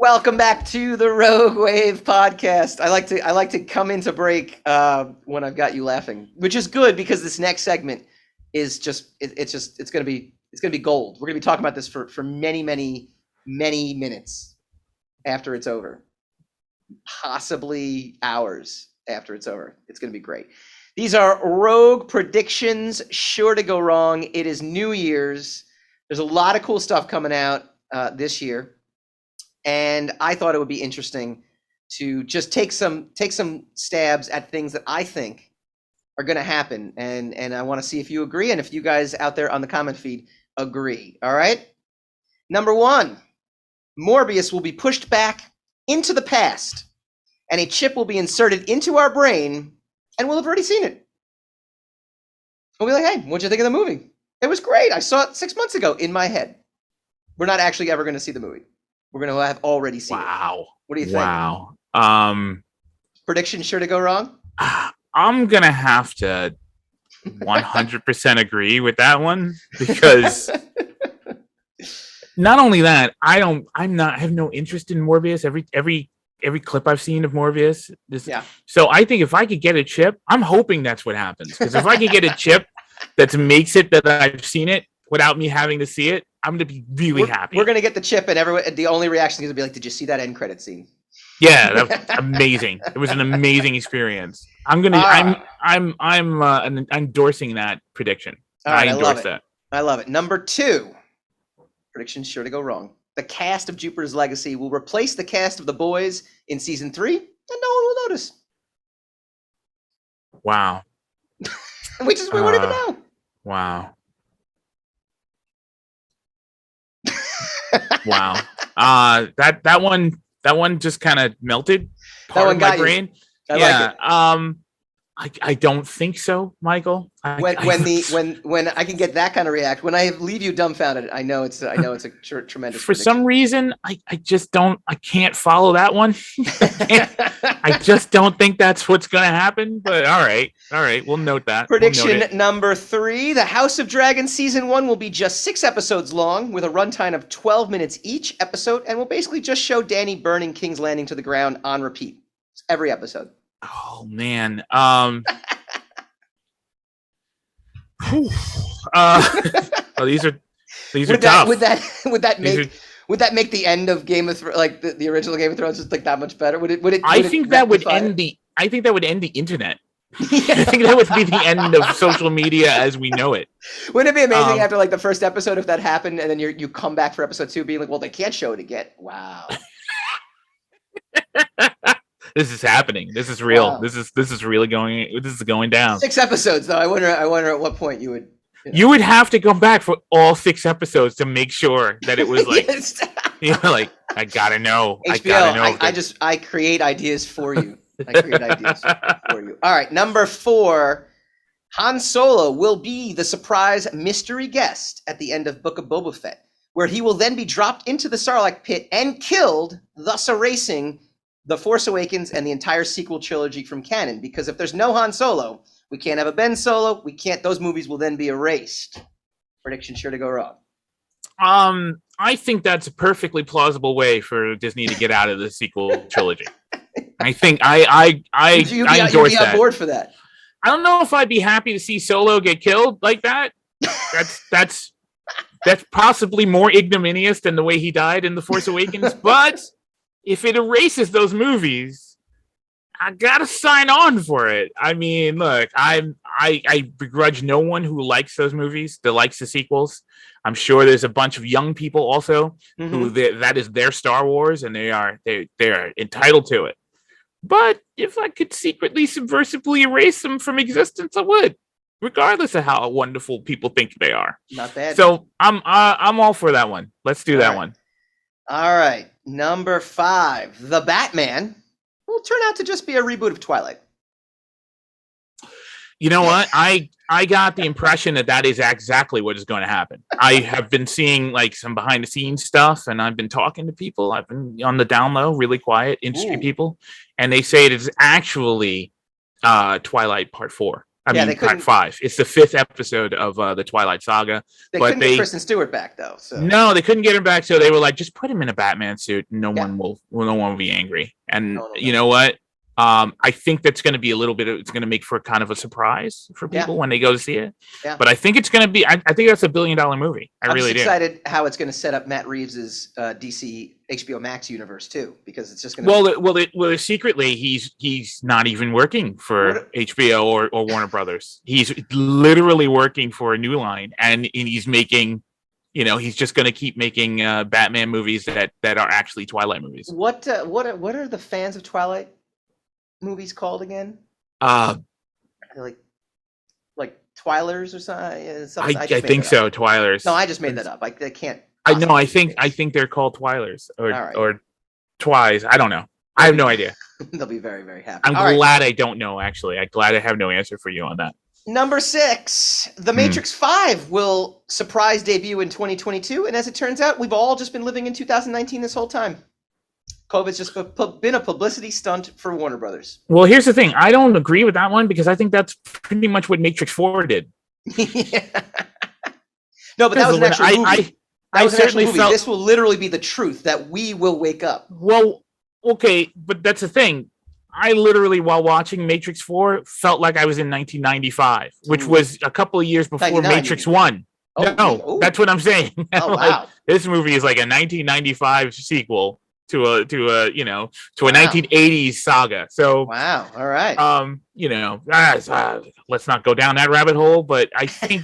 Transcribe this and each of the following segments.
Welcome back to the Rogue Wave podcast. I like to come into break when I've got you laughing, which is good because this next segment is it's gonna be gold. We're gonna be talking about this for many minutes after it's over, possibly hours after it's over. It's gonna be great. These are Rogue predictions, sure to go wrong. It is New Year's. There's a lot of cool stuff coming out this year. And I thought it would be interesting to just take some stabs at things that I think are going to happen. And I want to see if you agree and if you guys out there on the comment feed agree. All right. Number one, Morbius will be pushed back into the past and a chip will be inserted into our brain and we'll have already seen it. We'll be like, hey, what'd you think of the movie? It was great. I saw it 6 months ago in my head. We're not actually ever going to see the movie. We're going to have already seen it. Wow. What do you think? Wow. Prediction sure to go wrong? I'm going to have to 100% agree with that one because not only that, I have no interest in Morbius. Every clip I've seen of Morbius. So I think if I could get a chip, I'm hoping that's what happens. Because if I could get a chip that makes it that I've seen it without me having to see it, I'm going to be really happy. We're going to get the chip, and the only reaction is going to be like, did you see that end credit scene? Yeah, that was amazing. It was an amazing experience. I'm endorsing that prediction. Right, I endorse that. I love it. Number two, prediction sure to go wrong. The cast of Jupiter's Legacy will replace the cast of The Boys in season 3, and no one will notice. Wow. we won't even know. Wow. Wow. That one just kind of melted part of my brain. I don't think so, Michael. When I can get that kind of reaction, when I leave you dumbfounded, I know it's a tremendous. For some reason, I can't follow that one. I just don't think that's what's going to happen. But all right, we'll note that. Prediction number 3: The House of Dragons season 1 will be just 6 episodes long, with a runtime of 12 minutes each episode, and will basically just show Dany burning King's Landing to the ground on repeat every episode. Oh man. These are tough. Would that make the end of Game of Thrones, like the original Game of Thrones, just like that much better? I think that would end the internet. Yeah. I think that would be the end of social media as we know it. Wouldn't it be amazing after like the first episode if that happened, and then you come back for episode 2 being like, well, they can't show it again. Wow. This is happening. This is real. Wow. This is really going. This is going down. 6 episodes though. I wonder at what point you would. You would have to come back for all 6 episodes to make sure that it was like, like I gotta know. HBO, I create ideas for you. All right, number 4. Han Solo will be the surprise mystery guest at the end of Book of Boba Fett, where he will then be dropped into the Sarlacc pit and killed, thus erasing The Force Awakens and the entire sequel trilogy from canon. Because if there's no Han Solo, we can't have a Ben Solo. Those movies will then be erased. Prediction sure to go wrong. I think that's a perfectly plausible way for Disney to get out of the sequel trilogy. I think I endorse that. On board for that. I don't know if I'd be happy to see Solo get killed like that. That's possibly more ignominious than the way he died in The Force Awakens, but if it erases those movies, I gotta sign on for it. I mean, look, I begrudge no one who likes those movies, that likes the sequels. I'm sure there's a bunch of young people also who that is their Star Wars, and they are entitled to it. But if I could secretly, subversively erase them from existence, I would, regardless of how wonderful people think they are. Not bad. So I'm all for that one. Let's do that one. All right, number 5, The Batman will turn out to just be a reboot of Twilight. You know what? I got the impression that is exactly what is going to happen. I have been seeing like some behind the scenes stuff, and I've been talking to people. I've been on the down low, really quiet industry people, and they say it is actually Twilight Part 4. Part 5. It's the 5th episode of the Twilight Saga. They couldn't get Kristen Stewart back though. So. No, they couldn't get her back. So they were like, just put him in a Batman suit. No one will be angry. And you know what? I think that's going to be it's going to make for kind of a surprise for people when they go to see it. Yeah. But I think it's going to be, I think that's $1 billion movie. I'm really excited how it's going to set up Matt Reeves's DC HBO Max universe too, because it's just going to. Well, secretly he's not even working for HBO or Warner Brothers. He's literally working for a New Line, and he's making. He's just going to keep making Batman movies that are actually Twilight movies. What are the fans of Twilight movies called again? Like Twilers or something. I think so. Twilers. No, I just made that up. I can't. I know. I think they're called Twilers or Twice. I don't know. I have no idea. They'll be very, very happy. I'm glad I don't know. Actually, I'm glad I have no answer for you on that. Number 6, The Matrix 5 will surprise debut in 2022, and as it turns out, we've all just been living in 2019 this whole time. COVID's just been a publicity stunt for Warner Brothers. Well, here's the thing. I don't agree with that one because I think that's pretty much what Matrix 4 did. No, but that was an actual movie. I certainly felt this will literally be the truth that we will wake up. Well, okay, but that's the thing. I literally, while watching Matrix 4, felt like I was in 1995, which was a couple of years before Matrix 1. That's what I'm saying. Oh, wow. This movie is like a 1995 sequel to a 1980s saga. So wow, all right. Let's not go down that rabbit hole. But I think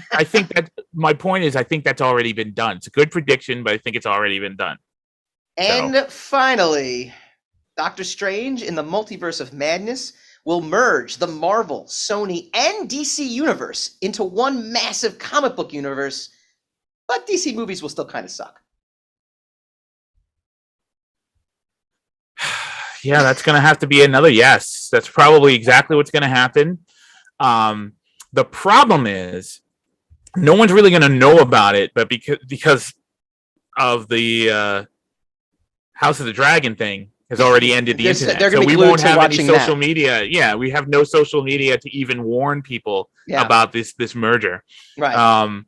that my point is I think that's already been done. It's a good prediction, but I think it's already been done. And finally, Doctor Strange in the Multiverse of Madness will merge the Marvel, Sony, and DC universe into one massive comic book universe, but DC movies will still kind of suck. Yeah, that's going to have to be another yes. That's probably exactly what's going to happen. The problem is no one's really going to know about it, but because of the House of the Dragon thing has already ended the internet. So we won't have any social media. Yeah, we have no social media to even warn people about this merger. Right.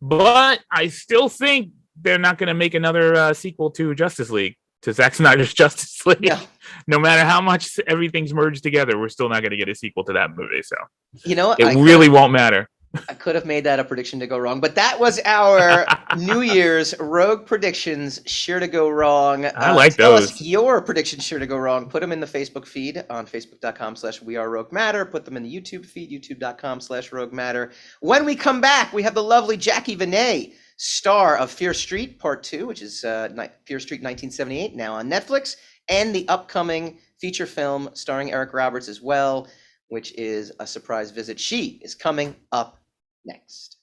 But I still think they're not going to make another sequel to Justice League, to Zack Snyder's Justice League. Yeah. No matter how much everything's merged together, we're still not going to get a sequel to that movie. So it really won't matter. I could have made that a prediction to go wrong, but that was our New Year's Rogue predictions sure to go wrong. I like those. Tell us your predictions sure to go wrong. Put them in the Facebook feed on facebook.com/weareroguematter. Put them in the YouTube feed, youtube.com/roguematter. When we come back, we have the lovely Jackie Vinay, star of Fear Street Part 2, which is Fear Street 1978, now on Netflix, and the upcoming feature film starring Eric Roberts as well, which is A Surprise Visit. She is coming up next.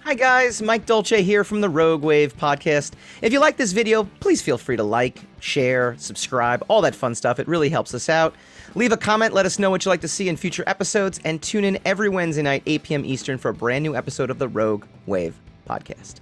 Hi guys, Mike Dolce here from the Rogue Wave podcast. If you like this video, please feel free to like, share, subscribe, all that fun stuff. It really helps us out. Leave a comment, let us know what you'd like to see in future episodes, and tune in every Wednesday night, 8 p.m. Eastern, for a brand new episode of the Rogue Wave podcast.